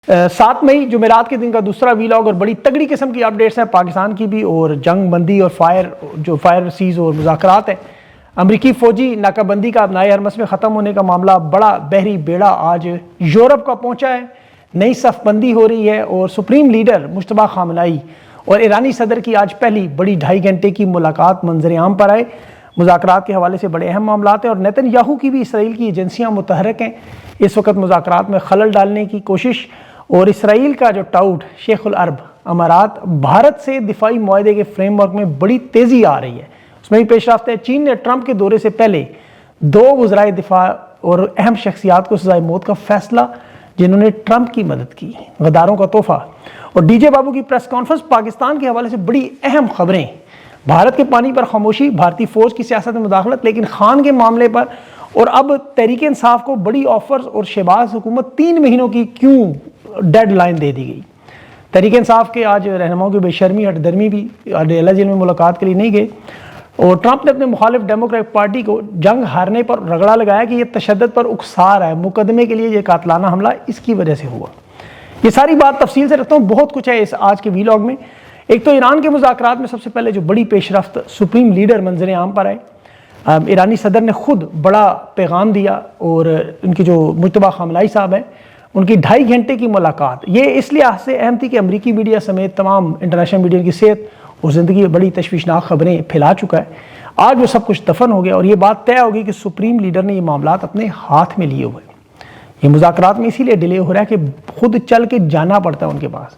7 مئی جمعرات کے دن کا دوسرا ویلاگ اور بڑی تگڑی قسم کی اپڈیٹس ہیں پاکستان کی بھی، اور جنگ بندی اور فائر سیز اور مذاکرات ہیں۔ امریکی فوجی ناکہ بندی کا ابنائے حرمس میں ختم ہونے کا معاملہ بڑا بحری بیڑا آج یورپ کا پہنچا ہے، نئی صف بندی ہو رہی ہے، اور سپریم لیڈر مجتبیٰ خامنہئی اور ایرانی صدر کی آج پہلی بڑی 2.5 گھنٹے کی ملاقات منظر عام پر آئے۔ مذاکرات کے حوالے سے بڑے اہم معاملات ہیں، اور نیتن یاہو کی بھی اسرائیل کی ایجنسیاں متحرک ہیں اس وقت مذاکرات میں خلل ڈالنے کی کوشش، اور اسرائیل کا جو ٹاؤٹ شیخ العرب امارات بھارت سے دفاعی معاہدے کے فریم ورک میں بڑی تیزی آ رہی ہے، اس میں بھی پیش رفت ہے۔ چین نے ٹرمپ کے دورے سے پہلے 2 وزرائے دفاع اور اہم شخصیات کو سزائے موت کا فیصلہ جنہوں نے ٹرمپ کی مدد کی، غداروں کا تحفہ۔ اور ڈی جے بابو کی پریس کانفرنس، پاکستان کے حوالے سے بڑی اہم خبریں، بھارت کے پانی پر خاموشی، بھارتی فوج کی سیاست میں مداخلت، لیکن خان کے معاملے پر، اور اب تحریک انصاف کو بڑی آفرز، اور شہباز حکومت 3 مہینوں کی کیوں ڈیڈ لائن دے دی گئی۔ تحریک انصاف کے آج رہنماؤں کی بے شرمی ہٹ درمی بھی ڈیلا جیل میں ملاقات کے لیے نہیں گئے، اور ٹرمپ نے اپنے مخالف ڈیموکریٹ پارٹی کو جنگ ہارنے پر رگڑا لگایا کہ یہ تشدد پر اکسا رہا ہے، مقدمے کے لیے یہ قاتلانہ حملہ اس کی وجہ سے ہوا۔ یہ ساری بات تفصیل سے رکھتا ہوں، بہت کچھ ہے اس آج کے ویلاگ میں۔ ایک تو ایران کے مذاکرات میں سب سے پہلے جو بڑی پیش رفت، سپریم لیڈر منظر عام پر آئے۔ ایرانی صدر نے خود بڑا پیغام دیا، اور ان کی جو مجتبیٰ خامنہئی صاحب ہیں ان کی 2.5 گھنٹے کی ملاقات یہ اس لحاظ سے اہم تھی کہ امریکی میڈیا سمیت تمام انٹرنیشنل میڈیا کی صحت اور زندگی میں بڑی تشویشناک خبریں پھیلا چکا ہے۔ آج وہ سب کچھ دفن ہو گیا، اور یہ بات طے ہوگی کہ سپریم لیڈر نے یہ معاملات اپنے ہاتھ میں لیے ہوئے۔ یہ مذاکرات میں اسی لیے ڈیلے ہو رہا ہے کہ خود چل کے جانا پڑتا ہے ان کے پاس۔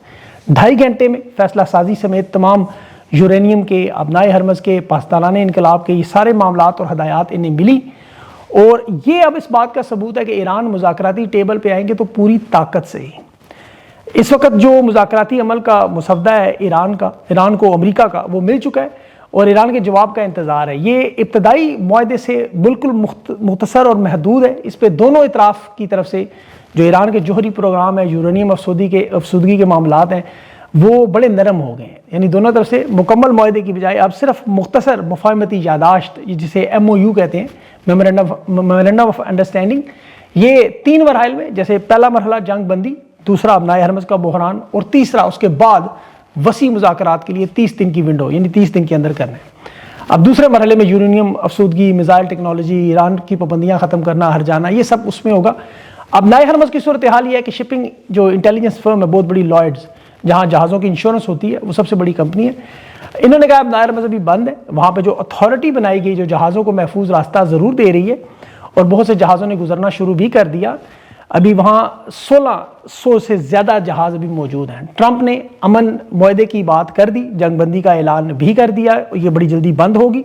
2.5 گھنٹے میں فیصلہ سازی سمیت تمام یورینیم کے، ابنائے حرمز کے، پاسدارانہ انقلاب کے یہ سارے معاملات اور ہدایات انہیں ملی، اور یہ اب اس بات کا ثبوت ہے کہ ایران مذاکراتی ٹیبل پہ آئیں گے تو پوری طاقت سے ہی۔ اس وقت جو مذاکراتی عمل کا مسودہ ہے ایران کو امریکہ کا، وہ مل چکا ہے، اور ایران کے جواب کا انتظار ہے۔ یہ ابتدائی معاہدے سے بالکل مختصر اور محدود ہے، اس پہ دونوں اطراف کی طرف سے جو ایران کے جوہری پروگرام ہے، یورینیم افسودگی کے معاملات ہیں، وہ بڑے نرم ہو گئے ہیں، یعنی دونوں طرف سے مکمل معاہدے کی بجائے اب صرف مختصر مفاہمتی یادداشت جسے MOU کہتے ہیں، میمورنڈم آف انڈرسٹینڈنگ، یہ 3 مراحل میں، جیسے پہلا مرحلہ جنگ بندی، دوسرا ابنائے حرمز کا بحران، اور تیسرا اس کے بعد وسیع مذاکرات کے لیے 30 دن کی ونڈو، یعنی 30 دن کے اندر کرنا ہے۔ اب دوسرے مرحلے میں یورینیم افسودگی، میزائل ٹیکنالوجی، ایران کی پابندیاں ختم کرنا، ہر جانا، یہ سب اس میں ہوگا۔ ابنائے حرمز کی صورتحال یہ ہے کہ شپنگ جو انٹیلیجنس فرم ہے بہت بڑی لائڈز، جہاں جہازوں کی انشورنس ہوتی ہے، وہ سب سے بڑی کمپنی ہے، انہوں نے کہا ابنائے حرمز ابھی بند ہے۔ وہاں پہ جو اتھارٹی بنائی گئی جو جہازوں کو محفوظ راستہ ضرور دے رہی ہے، اور بہت سے جہازوں نے گزرنا شروع بھی کر دیا، ابھی وہاں 1600 سے زیادہ جہاز ابھی موجود ہیں۔ ٹرمپ نے امن معاہدے کی بات کر دی، جنگ بندی کا اعلان بھی کر دیا، یہ بڑی جلدی بند ہوگی،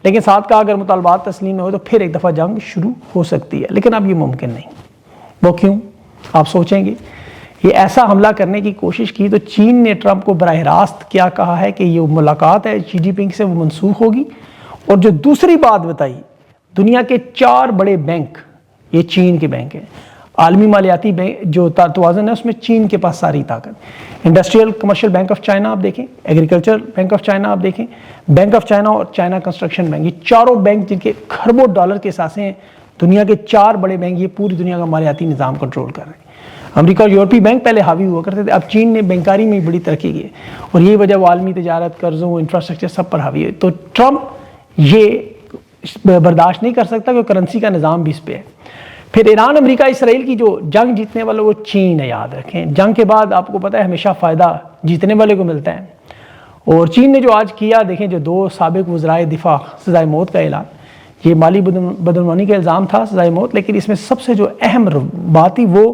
لیکن ساتھ کہا اگر مطالبات تسلیم ہو تو پھر ایک دفعہ جنگ شروع ہو سکتی ہے، لیکن اب یہ ممکن نہیں۔ وہ کیوں؟ آپ سوچیں گے، یہ ایسا حملہ کرنے کی کوشش کی تو چین نے ٹرمپ کو براہ راست کیا کہا ہے کہ یہ ملاقات ہے شی جن پنگ سے، وہ منسوخ ہوگی، اور جو دوسری بات بتائی، دنیا کے 4 بڑے بینک یہ چین کے بینک ہیں، عالمی مالیاتی بینک جو توازن ہے اس میں چین کے پاس ساری طاقت، industrial commercial bank of China آپ دیکھیں، ایگریکلچر بینک آف چائنا آپ دیکھیں، بینک آف چائنا اور چائنا کنسٹرکشن بینک، یہ چاروں بینک جن کے کھربوں ڈالر کے اثاثے ہیں، دنیا کے 4 بڑے بینک، یہ پوری دنیا کا مالیاتی نظام کنٹرول کر رہے ہیں۔ امریکہ اور یورپی بینک پہلے حاوی ہوا کرتے تھے، اب چین نے بینکاری میں بڑی ترقی کی ہے، اور یہی وجہ وہ عالمی تجارت، قرضوں، انفراسٹرکچر سب پر حاوی ہے۔ تو ٹرمپ یہ برداشت نہیں کر سکتا کہ کرنسی کا نظام بھی اس پہ ہے۔ پھر ایران امریکہ اسرائیل کی جو جنگ جیتنے والا وہ چین ہے، یاد رکھیں، جنگ کے بعد آپ کو پتہ ہے ہمیشہ فائدہ جیتنے والے کو ملتا ہے، اور چین نے جو آج کیا، دیکھیں جو 2 سابق وزرائے دفاع سزائے موت کا اعلان، یہ مالی بدعنوانی کا الزام تھا سزائے موت، لیکن اس میں سب سے جو اہم بات تھی وہ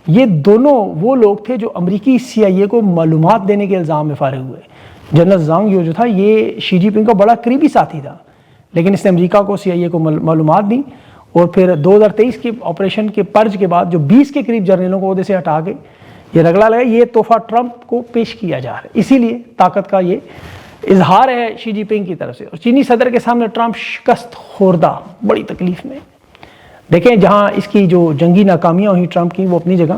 یہ دونوں وہ لوگ تھے جو امریکی CIA کو معلومات دینے کے الزام میں فارغ ہوئے۔ جنرل زانگ جو تھا یہ شی جن پنگ کا بڑا قریبی ساتھی تھا، لیکن اس نے امریکہ کو CIA کو معلومات دی، اور پھر 2023 کے آپریشن کے پرج کے بعد جو 20 کے قریب جرنیلوں کو عہدے سے ہٹا کے یہ رگڑا لگا، یہ تحفہ ٹرمپ کو پیش کیا جا رہا ہے، اسی لیے طاقت کا یہ اظہار ہے شی جن پنگ کی طرف سے۔ اور چینی صدر کے سامنے ٹرمپ شکست خوردہ، بڑی تکلیف میں۔ دیکھیں جہاں اس کی جو جنگی ناکامیاں ہوئی ٹرمپ کی، وہ اپنی جگہ،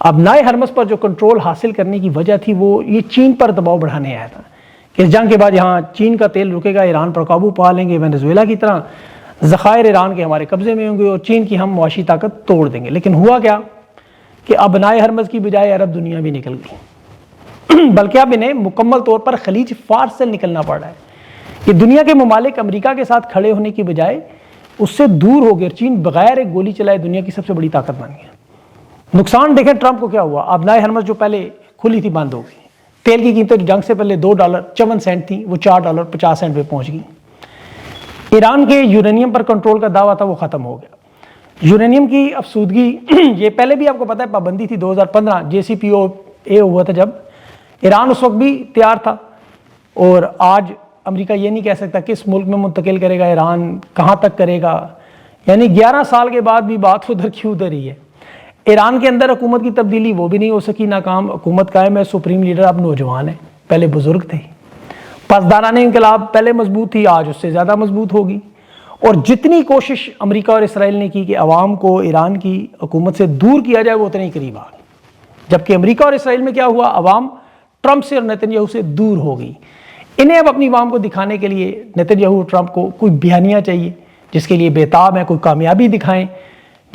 ابنائے حرمز پر جو کنٹرول حاصل کرنے کی وجہ تھی وہ یہ چین پر دباؤ بڑھانے آیا تھا کہ اس جنگ کے بعد یہاں چین کا تیل رکے گا، ایران پر قابو پا لیں گے، وینزویلا کی طرح ذخائر ایران کے ہمارے قبضے میں ہوں گے، اور چین کی ہم معاشی طاقت توڑ دیں گے۔ لیکن ہوا کیا کہ ابنائے ہرمز کی بجائے عرب دنیا بھی نکل گئی، بلکہ اب انہیں مکمل طور پر خلیج فارس سے نکلنا پڑ رہا ہے۔ یہ دنیا کے ممالک امریکہ کے ساتھ کھڑے ہونے کی بجائے اس سے دور ہو گئے، چین بغیر ایک گولی چلائے دنیا کی سب سے بڑی طاقت بن گیا۔ نقصان دیکھیں ٹرمپ کو کیا ہوا، ابنائے ہرمز جو پہلے کھلی تھی بند ہو گئی، تیل کی قیمتیں جنگ سے پہلے $2.54 تھیں، وہ $4.50 پہ پہنچ گئی۔ ایران کے یورینیم پر کنٹرول کا دعویٰ تھا، وہ ختم ہو گیا۔ یورینیم کی افسودگی یہ پہلے بھی آپ کو پتہ ہے پابندی تھی، 2015 JCPOA ہوا تھا جب، ایران اس وقت بھی تیار تھا، اور آج امریکہ یہ نہیں کہہ سکتا کس ملک میں منتقل کرے گا ایران، کہاں تک کرے گا، یعنی 11 سال کے بعد بھی بات ادھر کی ادھر ہی ہے۔ ایران کے اندر حکومت کی تبدیلی وہ بھی نہیں ہو سکی، ناکام حکومت قائم ہے، سپریم لیڈر اب نوجوان ہے، پہلے بزرگ تھے۔ پاسدارانہ انقلاب پہلے مضبوط تھی، آج اس سے زیادہ مضبوط ہوگی، اور جتنی کوشش امریکہ اور اسرائیل نے کی کہ عوام کو ایران کی حکومت سے دور کیا جائے وہ اتنے ہی قریب آ گئی، جبکہ امریکہ اور اسرائیل میں کیا ہوا، عوام ٹرمپ سے اور نیتن یاہو سے دور ہو گئی۔ انہیں اب اپنی عوام کو دکھانے کے لیے نیتن یاہو اور ٹرمپ کو کوئی بیانیہ چاہیے جس کے لیے بےتاب ہے، کوئی کامیابی دکھائیں،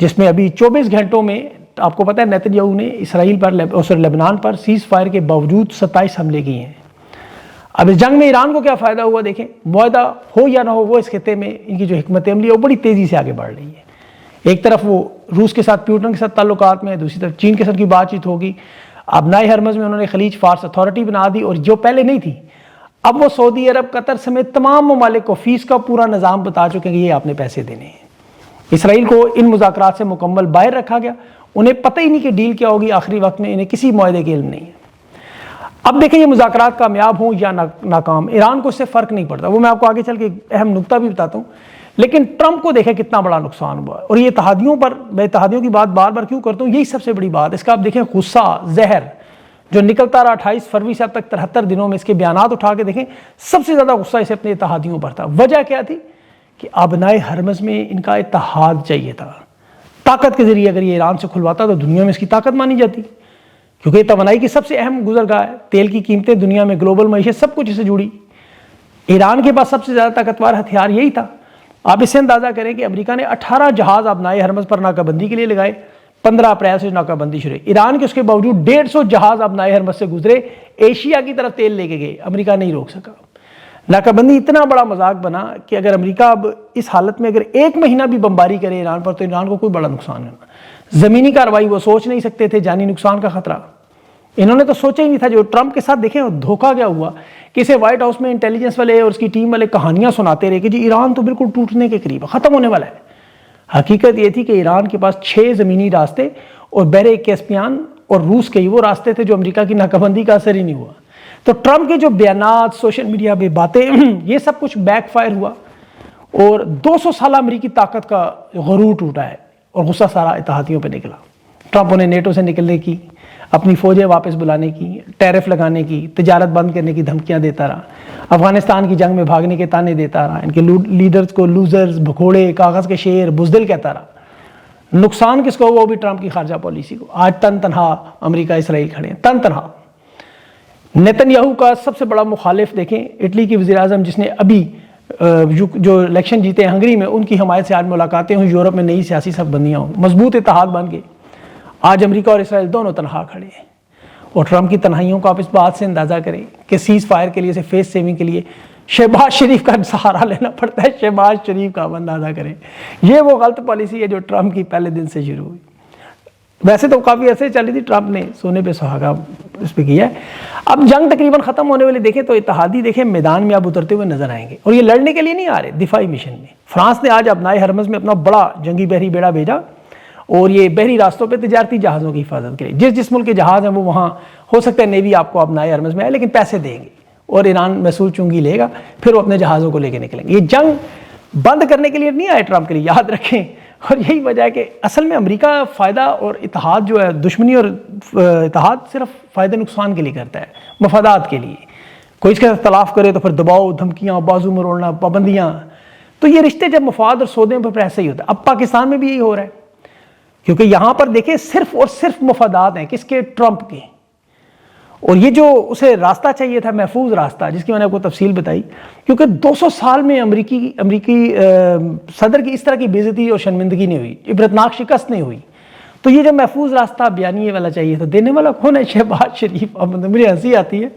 جس میں ابھی 24 گھنٹوں میں آپ کو پتہ ہے نیتن یاہو نے اسرائیل پر لبنان پر سیز فائر کے باوجود 27 حملے کیے ہیں۔ اب اس جنگ میں ایران کو کیا فائدہ ہوا دیکھیں، معاہدہ ہو یا نہ ہو، وہ اس خطے میں ان کی جو حکمت عملی ہے وہ بڑی تیزی سے آگے بڑھ رہی ہے۔ ایک طرف وہ روس کے ساتھ پیوٹن کے ساتھ تعلقات میں ہے، دوسری طرف چین کے ساتھ کی بات چیت ہوگی، ابنائے ہرمز میں انہوں نے خلیج فارس اتھارٹی بنا دی، اور جو پہلے نہیں تھی اب وہ سعودی عرب، قطر سمیت تمام ممالک کو فیس کا پورا نظام بتا چکے ہیں کہ یہ آپ نے پیسے دینے ہیں۔ اسرائیل کو ان مذاکرات سے مکمل باہر رکھا گیا، انہیں پتہ ہی نہیں کہ ڈیل کیا ہوگی آخری وقت میں، انہیں کسی معاہدے کے علم نہیں ہے۔ اب دیکھیں یہ مذاکرات کامیاب ہوں یا ناکام، ایران کو اس سے فرق نہیں پڑتا، وہ میں آپ کو آگے چل کے اہم نقطہ بھی بتاتا ہوں، لیکن ٹرمپ کو دیکھیں کتنا بڑا نقصان ہوا ہے۔ اور یہ اتحادیوں پر، میں اتحادیوں کی بات بار بار کیوں کرتا ہوں، یہی سب سے بڑی بات، اس کا آپ دیکھیں غصہ، زہر جو نکلتا رہا 28 فروری سے اب تک 73 دنوں میں، اس کے بیانات اٹھا کے دیکھیں، سب سے زیادہ غصہ اسے اپنے اتحادیوں پر تھا۔ وجہ کیا تھی کہ ابنائے ہرمز میں ان کا اتحاد چاہیے تھا، طاقت کے ذریعے اگر یہ ایران سے کھلواتا تو دنیا میں اس کی طاقت مانی جاتی، کیونکہ یہ توانائی کی سب سے اہم گزرگاہ ہے، تیل کی قیمتیں دنیا میں، گلوبل معیشت، سب کچھ اس سے جڑی۔ ایران کے پاس سب سے زیادہ طاقتور ہتھیار یہی تھا۔ آپ اس سے اندازہ کریں کہ امریکہ نے 18 جہاز ابنائے ہرمز پر ناکہ بندی کے لیے لگائے، 15 اپریل سے ناکہ بندی شروع، ایران کے اس کے باوجود 150 جہاز ابنائے ہرمز سے گزرے، ایشیا کی طرف تیل لے کے گئے، امریکہ نہیں روک سکا۔ ناکہ بندی اتنا بڑا مذاق بنا کہ اگر امریکہ اب اس حالت میں اگر 1 مہینہ بھی بمباری کرے ایران پر تو ایران کو کوئی بڑا نقصان ہونا، زمینی کارروائی وہ سوچ نہیں سکتے تھے، جانی نقصان کا خطرہ انہوں نے تو سوچا ہی نہیں تھا۔ جو ٹرمپ کے ساتھ دیکھیں دھوکہ کیا ہوا کہ اسے وائٹ ہاؤس میں انٹیلیجنس والے اور اس کی ٹیم والے کہانیاں سناتے رہے کہ جی ایران تو بالکل ٹوٹنے کے قریب ہے، ختم ہونے والا ہے۔ حقیقت یہ تھی کہ ایران کے پاس 6 زمینی راستے اور بحر کیسپیان اور روس کے ہی وہ راستے تھے جو امریکہ کی ناکہ بندی کا اثر ہی نہیں ہوا۔ تو ٹرمپ کے جو بیانات، سوشل میڈیا پہ باتیں، یہ سب کچھ بیک فائر ہوا، اور 200 سالہ امریکی طاقت کا غرور ٹوٹا ہے، اور غصہ سارا اتحادیوں پہ نکلا۔ ٹرمپ انہیں نیٹو سے نکلنے کی، اپنی فوجیں واپس بلانے کی، ٹیرف لگانے کی، تجارت بند کرنے کی دھمکیاں دیتا رہا، افغانستان کی جنگ میں بھاگنے کے تانے دیتا رہا، ان کے لیڈرز کو لوزرز، بھگوڑے، کاغذ کے شیر، بزدل کہتا رہا۔ نقصان کس کو ہوا؟ وہ بھی ٹرمپ کی خارجہ پالیسی کو۔ آج تن تنہا امریکہ اسرائیل کھڑے ہیں، تن تنہا۔ نیتن یاہو کا سب سے بڑا مخالف دیکھیں، اٹلی کی وزیر اعظم جس نے ابھی جو الیکشن جیتے ہیں ہنگری میں، ان کی حمایت سے آج ملاقاتیں ہوئی، یورپ میں نئی سیاسی صف بندیاں ہوں، مضبوط اتحاد بن گئے۔ آج امریکہ اور اسرائیل دونوں تنہا کھڑے ہیں، اور ٹرمپ کی تنہائیوں کو آپ اس بات سے اندازہ کریں کہ سیز فائر کے لیے، فیس سیونگ کے لیے شہباز شریف کا سہارا لینا پڑتا ہے۔ شہباز شریف کا اندازہ کریں، یہ وہ غلط پالیسی ہے جو ٹرمپ کی پہلے دن سے شروع ہوئی۔ ویسے تو کافی عرصے چل رہی تھی، ٹرمپ نے سونے پہ سہاگا اس پہ کیا ہے۔ اب جنگ تقریباً ختم ہونے والی دیکھیں تو اتحادی دیکھیں میدان میں اب اترتے ہوئے نظر آئیں گے، اور یہ لڑنے کے لیے نہیں آ رہے، دفاعی مشن میں۔ فرانس نے آج ابنائے ہرمز میں اپنا بڑا جنگی بحری بیڑا بھیجا، اور یہ بحری راستوں پہ تجارتی جہازوں کی حفاظت کے لیے، جس ملک کے جہاز ہیں وہ وہاں ہو سکتا ہے نیوی آپ کو ابنائے ہرمز میں آئے، لیکن پیسے دیں گے، اور ایران محسوس چنگی لے گا، پھر وہ اپنے جہازوں کو لے کے نکلیں گے۔ یہ جنگ بند کرنے کے لیے نہیں آئے ٹرمپ کے لیے، یاد رکھیں۔ اور یہی وجہ ہے کہ اصل میں امریکہ فائدہ اور اتحاد جو ہے، دشمنی اور اتحاد صرف فائدہ نقصان کے لیے کرتا ہے، مفادات کے لیے۔ کوئی اس کے ساتھ اختلاف کرے تو پھر دباؤ، دھمکیاں، بازو مروڑنا، پابندیاں، تو یہ رشتے جب مفاد اور سودے پر ایسے ہی ہوتا ہے۔ اب پاکستان میں بھی یہی ہو رہا ہے، کیونکہ یہاں پر دیکھیں صرف اور صرف مفادات ہیں، کس کے؟ ٹرمپ کے۔ اور یہ جو اسے راستہ چاہیے تھا، محفوظ راستہ، جس کی میں نے آپ کو تفصیل بتائی، کیونکہ 200 سال میں امریکی صدر کی اس طرح کی بے عزتی اور شرمندگی نہیں ہوئی، عبرتناک شکست نہیں ہوئی۔ تو یہ جو محفوظ راستہ بیانیے والا چاہیے تو دینے والا کون ہے؟ شہباز شریف. اب مجھے ہنسی آتی ہے.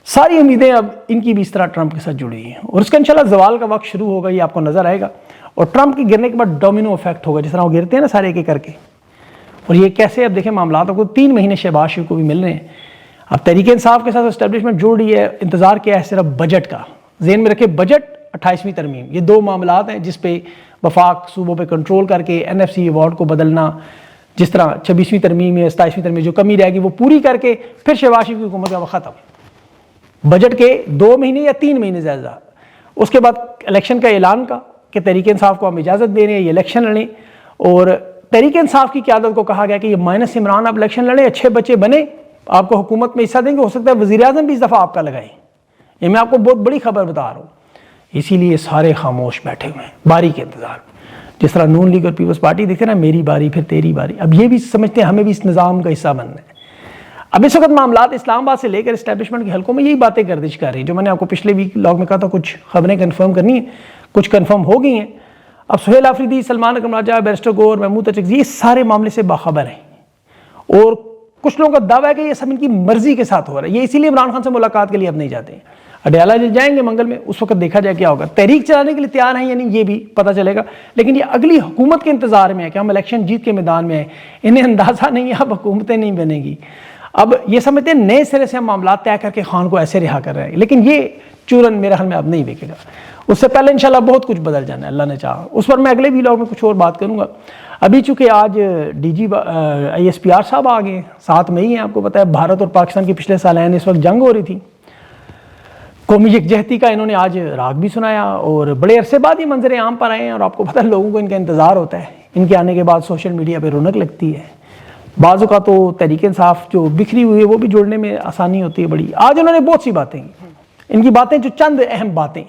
ساری امیدیں اب ان کی بھی اس طرح ٹرمپ کے ساتھ جڑی ہیں اور اس کا انشاءاللہ زوال کا وقت شروع ہوگا, یہ آپ کو نظر آئے گا. اور ٹرمپ کے گرنے کے بعد ڈومینو افیکٹ ہوگا, جس طرح وہ گرتے ہیں نا سارے ایک ایک کر کے. اور یہ کیسے اب دیکھیں معاملات کو 3 مہینے شہباز شریف کو بھی مل رہے ہیں. اب تحریک انصاف کے ساتھ اسٹیبلشمنٹ جڑ رہی ہے, انتظار کیا ہے صرف بجٹ کا. ذہن میں رکھے بجٹ 28ویں ترمیم, یہ 2 معاملات ہیں جس پہ وفاق صوبوں پہ کنٹرول کر کے NFC ایوارڈ کو بدلنا, جس طرح 26ویں ترمیم یا 27ویں ترمیم جو کمی رہے گی وہ پوری کر کے پھر شہباز شریف کی حکومت کا وقت ختم. بجٹ کے 2 مہینے یا 3 مہینے زیادہ. اس کے بعد الیکشن کا اعلان کا کہ تحریک انصاف کو ہم اجازت دے رہے ہیں یہ الیکشن لڑیں, اور تحریک انصاف کی قیادت کو کہا گیا کہ یہ مائنس عمران آپ الیکشن لڑیں, اچھے بچے بنے, آپ کو حکومت میں حصہ دیں گے, ہو سکتا ہے وزیر اعظم بھی اس دفعہ آپ کا لگائیں. یہ میں آپ کو بہت بڑی خبر بتا رہا ہوں. اسی لیے سارے خاموش بیٹھے ہوئے ہیں باری کے انتظار. جس طرح نون لیگ اور پیپلز پارٹی دیکھتے ہیں نا, میری باری پھر تیری باری, اب یہ بھی سمجھتے ہیں ہمیں بھی اس نظام کا حصہ بننا ہے. اب اس وقت معاملات اسلام آباد سے لے کر اسٹیبلشمنٹ کے حلقوں میں یہی باتیں گردش کر رہی ہیں جو میں نے آپ کو پچھلے ویک لاگ میں کہا تھا. کچھ خبریں کنفرم کرنی ہیں, کچھ کنفرم ہو گئی ہیں. اب سہیل آفریدی, سلمان اکرم راجہ, بیرسٹر گور, محمود اچکزئی, یہ سارے معاملے سے باخبر ہیں. اور کچھ لوگوں کا دعویٰ ہے کہ یہ سب ان کی مرضی کے ساتھ ہو رہا ہے. یہ اسی لیے عمران خان سے ملاقات کے لیے اب نہیں جاتے ہیں. اڈیالہ جائیں گے منگل میں, اس وقت دیکھا جائے کیا ہوگا. تحریک چلانے کے لیے تیار ہیں یعنی یہ بھی پتہ چلے گا. لیکن یہ اگلی حکومت کے انتظار میں ہے کہ ہم الیکشن جیت کے میدان میں ہیں. انہیں اندازہ نہیں ہے اب حکومتیں نہیں بنے گی. اب یہ سمجھتے ہیں نئے سرے سے ہم معاملات طے کر کے خان کو ایسے رہا کر رہے ہیں, لیکن یہ چورن میرے حال میں اب نہیں بکے گا. اس سے پہلے انشاءاللہ بہت کچھ بدل جانا ہے اللہ نے چاہا. اس پر میں اگلے ویلاگ میں کچھ اور بات کروں گا. ابھی چونکہ آج DG ISPR صاحب آ گئے, 7 مئی ہیں, آپ کو پتہ ہے بھارت اور پاکستان کی پچھلے سال اس وقت جنگ ہو رہی تھی. قومی یکجہتی کا انہوں نے آج راگ بھی سنایا اور بڑے عرصے بعد یہ منظر عام پر آئے ہیں. اور آپ کو پتہ ہے لوگوں کو ان کا انتظار ہوتا ہے. ان کے آنے کے بعد سوشل میڈیا پہ رونق لگتی ہے. بعض اوقات تو تحریک انصاف جو بکھری ہوئی ہے وہ بھی جوڑنے میں آسانی ہوتی ہے بڑی. آج انہوں نے بہت سی باتیں کی. ان کی باتیں جو چند اہم باتیں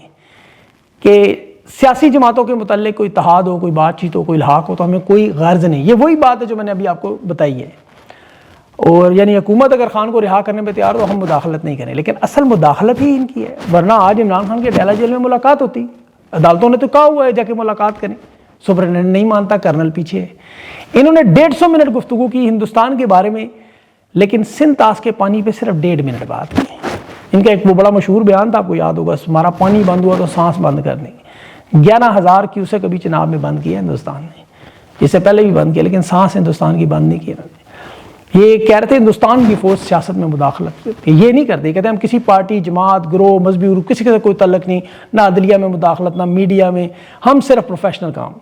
کہ سیاسی جماعتوں کے متعلق کوئی اتحاد ہو, کوئی بات چیت ہو, کوئی الحاق ہو تو ہمیں کوئی غرض نہیں. یہ وہی بات ہے جو میں نے ابھی آپ کو بتائی ہے. اور یعنی حکومت اگر خان کو رہا کرنے پہ تیار ہو تو ہم مداخلت نہیں کریں, لیکن اصل مداخلت ہی ان کی ہے. ورنہ آج عمران خان کے اڈیالہ جیل میں ملاقات ہوتی. عدالتوں نے تو کہا ہوا ہے جا کے ملاقات کریں. سپرنٹینڈنٹ نہیں مانتا, کرنل پیچھے ہے. انہوں نے 150 منٹ گفتگو کی ہندوستان کے بارے میں, لیکن سندھ طاس کے پانی پہ صرف 1.5 منٹ بات کی. ان کا ایک وہ بڑا مشہور بیان تھا, آپ کو یاد ہوگا, ہمارا پانی بند ہوا تو سانس بند کر دیں گے. 11,000 کیوسیک ابھی چناب میں بند کیا ہندوستان نے. اس سے پہلے بھی بند کیا, لیکن سانس ہندوستان کی بند نہیں کی انہوں نے. یہ کہہ رہے تھے ہندوستان کی فوج سیاست میں مداخلت کرتی ہے. یہ نہیں کرتے. کہتے ہیں ہم کسی پارٹی, جماعت, گروہ, مذہبی گروپ کسی کے ساتھ کوئی تعلق نہیں, نہ عدلیہ میں مداخلت, نہ میڈیا میں. ہم صرف پروفیشنل کام.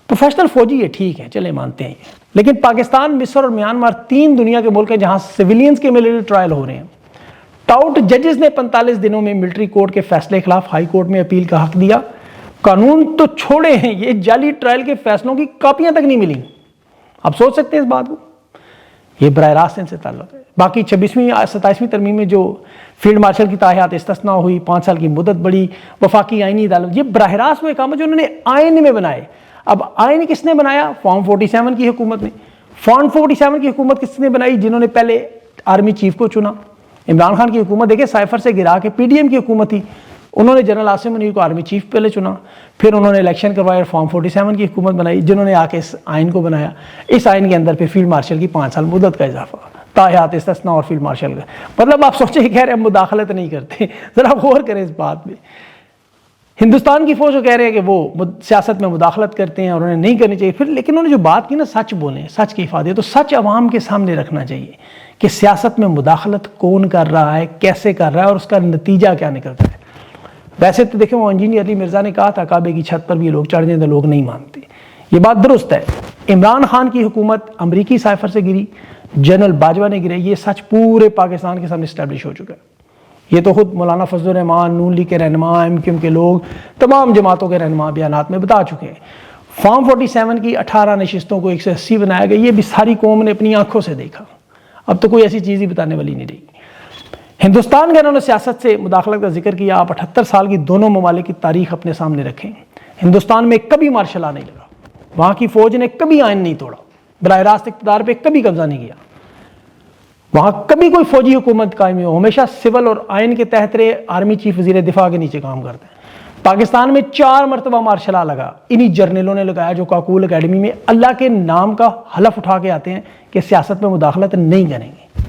پروفیشنل فوجی یہ ٹھیک ہے, چلے مانتے ہیں یہ. لیکن پاکستان, مصر اور میانمار 3 دنیا کے ملک ہیں جہاں سویلینز کے ملٹری ٹرائل ہو رہے ہیں. ٹاؤٹ ججز نے 45 دنوں میں ملٹری کورٹ کے فیصلے خلاف ہائی کورٹ میں اپیل کا حق دیا. قانون تو چھوڑے ہیں, یہ جعلی ٹرائل کے فیصلوں کی کاپیاں تک نہیں ملی. آپ سوچ سکتے ہیں اس بات کو. یہ براہ راست ان سے تعلق ہے. باقی 26ویں 27ویں ترمیم میں جو فیلڈ مارشل کی تاحیات استثناء ہوئی, 5 سال کی مدت بڑھی, وفاقی آئینی عدالت, یہ براہ راست وہ اقامت جو انہوں نے آئین میں بنائے. اب آئین کس نے بنایا؟ فارم 47 کی حکومت نے. فارم 47 کی حکومت کس نے بنائی؟ جنہوں نے پہلے آرمی چیف کو چنا. عمران خان کی حکومت دیکھیں سائفر سے گرا کے PDM کی حکومت تھی, انہوں نے جنرل عاصم منیر کو آرمی چیف پہلے چنا, پھر انہوں نے الیکشن کروایا, فارم 47 کی حکومت بنائی, جنہوں نے آ کے اس آئین کو بنایا. اس آئین کے اندر پھر فیلڈ مارشل کی 5 سال مدت کا اضافہ, تاحیات استثناء اور فیلڈ مارشل کا. مطلب آپ سوچیں کہہ رہے ہیں ہم مداخلت نہیں کرتے. ذرا غور کریں اس بات میں. ہندوستان کی فوج کو کہہ رہے ہیں کہ وہ سیاست میں مداخلت کرتے ہیں اور انہیں نہیں کرنی چاہیے. پھر لیکن انہوں نے جو بات کی نا, سچ بولیں, سچ کی حفاظت. تو سچ عوام کے سامنے رکھنا چاہیے کہ سیاست میں مداخلت کون کر رہا ہے, کیسے کر رہا ہے, اور اس کا نتیجہ کیا نکلتا ہے. ویسے تو دیکھیں وہ انجینئر علی مرزا نے کہا تھا کعبے کی چھت پر بھی لوگ چڑھ جائیں تو لوگ نہیں مانتے. یہ بات درست ہے. عمران خان کی حکومت امریکی سائفر سے گری, جنرل باجوہ نے گرے. یہ سچ پورے پاکستان کے سامنے اسٹیبلش ہو چکا ہے. یہ تو خود مولانا فضل الرحمان, نون لیگ کے رہنما, MQM کے لوگ, تمام جماعتوں کے رہنما بیانات میں بتا چکے ہیں. فارم 47 کی 18 نشستوں کو 180 بنایا گیا. یہ بھی ساری قوم نے اپنی آنکھوں سے دیکھا. اب تو کوئی ایسی چیز ہی بتانے والی نہیں رہی. ہندوستان کے انہوں نے سیاست سے مداخلت کا ذکر کیا. آپ 78 سال کی دونوں ممالک کی تاریخ اپنے سامنے رکھیں. ہندوستان میں کبھی مارشل لا نہیں لگا, وہاں کی فوج نے کبھی آئین نہیں توڑا, براہ راست اقتدار پہ کبھی قبضہ نہیں کیا, وہاں کبھی کوئی فوجی حکومت قائم نہیں ہو. ہمیشہ سول اور آئین کے تحت رہے. آرمی چیف وزیر دفاع کے نیچے کام کرتے ہیں. پاکستان میں 4 مرتبہ مارشل لا لگا، انہی جرنیلوں نے لگایا جو کاکول اکیڈمی میں اللہ کے نام کا حلف اٹھا کے آتے ہیں کہ سیاست میں مداخلت نہیں کریں گے۔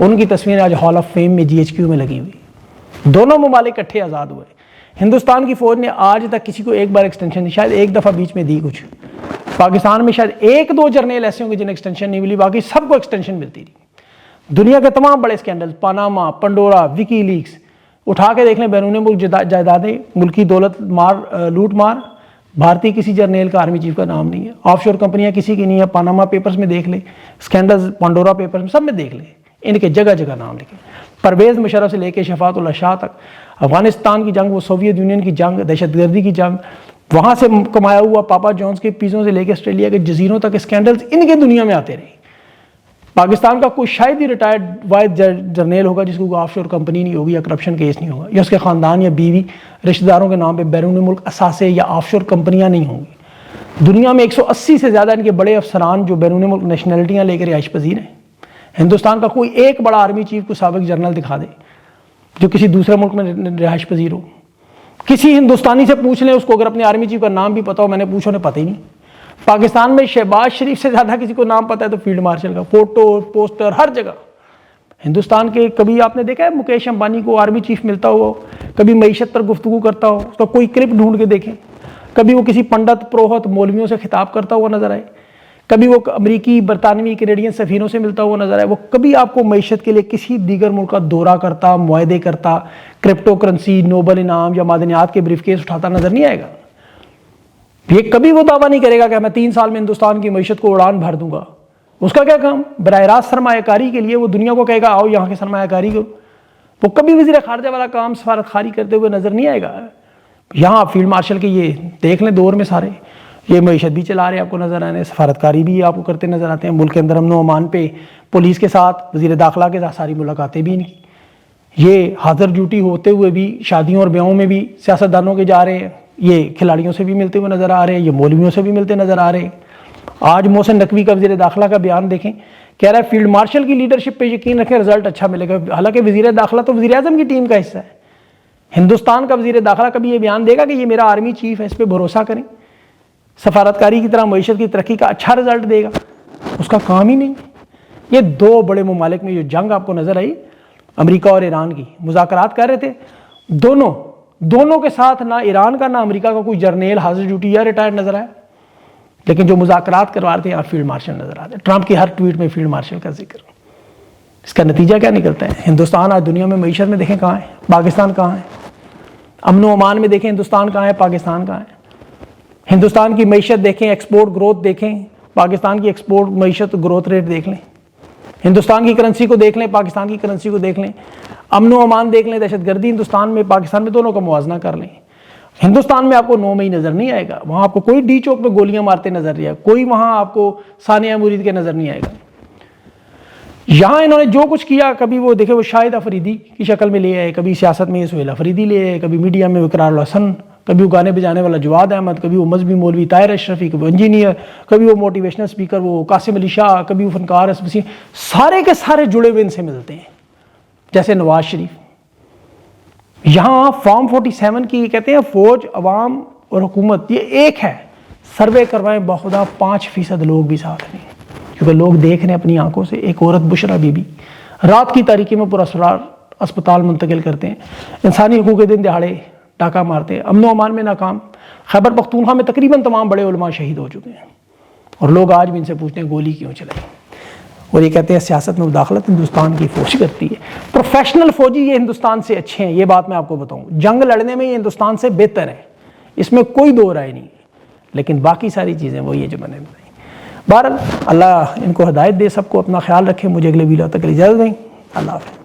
ان کی تصویریں آج ہال آف فیم میں GHQ میں لگی ہوئی۔ دونوں ممالک اکٹھے آزاد ہوئے۔ ہندوستان کی فوج نے آج تک کسی کو ایک بار ایکسٹینشن دی، شاید ایک دفعہ بیچ میں دی کچھ۔ پاکستان میں شاید 1-2 جرنیل ایسے ہوں گے جنہیں ایکسٹینشن نہیں ملی، باقی سب کو ایکسٹینشن ملتی رہی۔ دنیا کے تمام بڑے اسکینڈل، پاناما، پنڈورا، وکی لیکس، اٹھا کے دیکھ لیں، بیرون ملک جائیدادیں، ملکی دولت لوٹ مار، بھارتی کسی جرنیل کا آرمی چیف کا نام نہیں ہے۔ آف شور کمپنیاں کسی کی نہیں ہیں، پاناما پیپرز میں دیکھ لیں، اسکینڈلز پنڈورا پیپرز میں، سب میں دیکھ لیں، ان کے جگہ جگہ نام لکھیں۔ پرویز مشرف سے لے کے شفاعت اللہ شاہ تک، افغانستان کی جنگ، وہ سوویت یونین کی جنگ، دہشت گردی کی جنگ، وہاں سے کمایا ہوا پاپا جونز کے پیزوں سے لے کے آسٹریلیا کے جزیروں تک اسکینڈلز ان کے دنیا میں آتے رہے۔ پاکستان کا کوئی شاید ہی ریٹائرڈ واحد جرنیل ہوگا جس کو آف شور کمپنی نہیں ہوگی یا کرپشن کیس نہیں ہوگا، یا اس کے خاندان یا بیوی رشتہ داروں کے نام پہ بیرون ملک اثاثے یا آف شور کمپنیاں نہیں ہوں گی۔ دنیا میں 180 سے زیادہ ان کے بڑے افسران جو بیرون ملک نیشنلٹیاں لے کے رہائش پذیر ہیں۔ ہندوستان کا کوئی ایک بڑا آرمی چیف کو سابق جنرل دکھا دے جو کسی دوسرے ملک میں رہائش پذیر ہو۔ کسی ہندوستانی سے پوچھ لیں، اس کو اگر اپنے آرمی چیف کا نام بھی پتا ہو، میں نے پوچھا انہیں پتہ ہی نہیں۔ پاکستان میں شہباز شریف سے زیادہ کسی کو نام پتا ہے تو فیلڈ مارشل کا، فوٹو پوسٹر ہر جگہ۔ ہندوستان کے کبھی آپ نے دیکھا ہے مکیش امبانی کو آرمی چیف ملتا ہو، کبھی معیشت پر گفتگو کرتا ہو، اس کا کوئی کلپ ڈھونڈ کے دیکھیں، کبھی وہ کسی پنڈت پروہت مولویوں سے خطاب کرتا ہوا نظر آئے، کبھی وہ امریکی برطانوی کینیڈین سفیروں سے ملتا ہوا نظر آئے، وہ کبھی آپ کو معیشت کے لیے کسی دیگر ملک کا دورہ کرتا، معاہدے کرتا، کرپٹو کرنسی، نوبل انعام یا معدنیات کے بریف کیس اٹھاتا نظر نہیں آئے گا۔ یہ کبھی وہ دعویٰ نہیں کرے گا کہ میں 3 سال میں ہندوستان کی معیشت کو اڑان بھر دوں گا۔ اس کا کیا کام؟ براہ راست سرمایہ کاری کے لیے وہ دنیا کو کہے گا آؤ یہاں کی سرمایہ کاری کرو۔ وہ کبھی وزیر خارجہ والا کام سفارت خاری کرتے ہوئے نظر نہیں آئے گا۔ یہاں فیلڈ مارشل کے یہ دیکھ لیں دور میں سارے، یہ معیشت بھی چلا رہے آپ کو نظر آنے، سفارت کاری بھی آپ کو کرتے نظر آتے ہیں، ملک کے اندر امن و امان پہ پولیس کے ساتھ، وزیر داخلہ کے ساتھ ساری ملاقاتیں بھی ان کی۔ یہ حاضر ڈیوٹی ہوتے ہوئے بھی شادیوں اور بیاہوں میں بھی سیاستدانوں کے جا رہے ہیں، یہ کھلاڑیوں سے بھی ملتے ہوئے نظر آ رہے ہیں، یہ مولویوں سے بھی ملتے نظر آ رہے ہیں۔ آج محسن نقوی کا وزیر داخلہ کا بیان دیکھیں، کہہ رہا ہے فیلڈ مارشل کی لیڈرشپ پہ یقین رکھیں رزلٹ اچھا ملے گا، حالانکہ وزیر داخلہ تو وزیر اعظم کی ٹیم کا حصہ ہے۔ ہندوستان کا وزیر داخلہ کبھی یہ بیان دے گا کہ یہ میرا آرمی چیف ہے، اس پہ بھروسہ کریں، سفارتکاری کی طرح معیشت کی ترقی کا اچھا رزلٹ دے گا؟ اس کا کام ہی نہیں۔ یہ 2 بڑے ممالک میں جو جنگ آپ کو نظر آئی، امریکہ اور ایران کی، مذاکرات کر رہے تھے، دونوں کے ساتھ نہ ایران کا نہ امریکہ کا کوئی جرنیل حاضر ڈیوٹی یا ریٹائرڈ نظر آیا، لیکن جو مذاکرات کروا رہے تھے یہاں فیلڈ مارشل نظر آتے ہیں۔ ٹرمپ کی ہر ٹویٹ میں فیلڈ مارشل کا ذکر۔ اس کا نتیجہ کیا نکلتا ہے؟ ہندوستان آج دنیا میں معیشت میں دیکھیں کہاں ہے، پاکستان کہاں ہے؟ امن و امان میں دیکھیں ہندوستان کہاں ہے، پاکستان کہاں ہے؟ ہندوستان کی معیشت دیکھیں، ایکسپورٹ گروتھ دیکھیں، پاکستان کی ایکسپورٹ معیشت گروتھ ریٹ دیکھ لیں، ہندوستان کی کرنسی کو دیکھ لیں، پاکستان کی کرنسی کو دیکھ لیں، امن و امان دیکھ لیں، دہشت گردی ہندوستان میں پاکستان میں، دونوں کا موازنہ کر لیں۔ ہندوستان میں آپ کو 9 مئی نظر نہیں آئے گا، وہاں آپ کو کوئی ڈی چوک میں گولیاں مارتے نظر نہیں آئے گا، کوئی وہاں آپ کو ثانیہ مرید کے نظر نہیں آئے گا۔ یہاں انہوں نے جو کچھ کیا، کبھی وہ دیکھے وہ شاہد افریدی کی شکل میں لے آئے، کبھی سیاست میں سہیل افریدی لے آئے، کبھی میڈیا میں وقار الحسن، کبھی وہ گانے بجانے والا جواد احمد، کبھی وہ مذہبی مولوی طاہر اشرفی، کبھی وہ انجینئر، کبھی وہ موٹیویشنل اسپیکر وہ قاسم علی شاہ، کبھی وہ فنکار اسمسی، سارے کے سارے جڑے ہوئے ان سے ملتے ہیں، جیسے نواز شریف۔ یہاں فارم 47 کی کہتے ہیں فوج، عوام اور حکومت یہ ایک ہے، سروے کروائیں بخدا 5% لوگ بھی ساتھ نہیں، کیونکہ لوگ دیکھ رہے ہیں اپنی آنکھوں سے۔ ایک عورت بشرا بی بی رات کی تاریکی میں پراسرار اسپتال منتقل کرتے ہیں، انسانی حقوق کے دن دہاڑے ڈاکہ مارتے ہیں، امن و امان میں ناکام۔ خیبر پختونخوا میں تقریباً تمام بڑے علماء شہید ہو چکے ہیں، اور لوگ آج بھی ان سے پوچھتے ہیں گولی کیوں چلائی، اور یہ کہتے ہیں سیاست میں مداخلت ہندوستان کی فوج کرتی ہے۔ پروفیشنل فوجی یہ ہندوستان سے اچھے ہیں، یہ بات میں آپ کو بتاؤں، جنگ لڑنے میں یہ ہندوستان سے بہتر ہے، اس میں کوئی دو رائے نہیں، لیکن باقی ساری چیزیں وہ یہ جو میں نے بتائی۔ بہرحال اللہ ان کو ہدایت دے، سب کو اپنا خیال رکھے، مجھے اگلے ویڈیو تک اجازت دیں، اللہ حافظ۔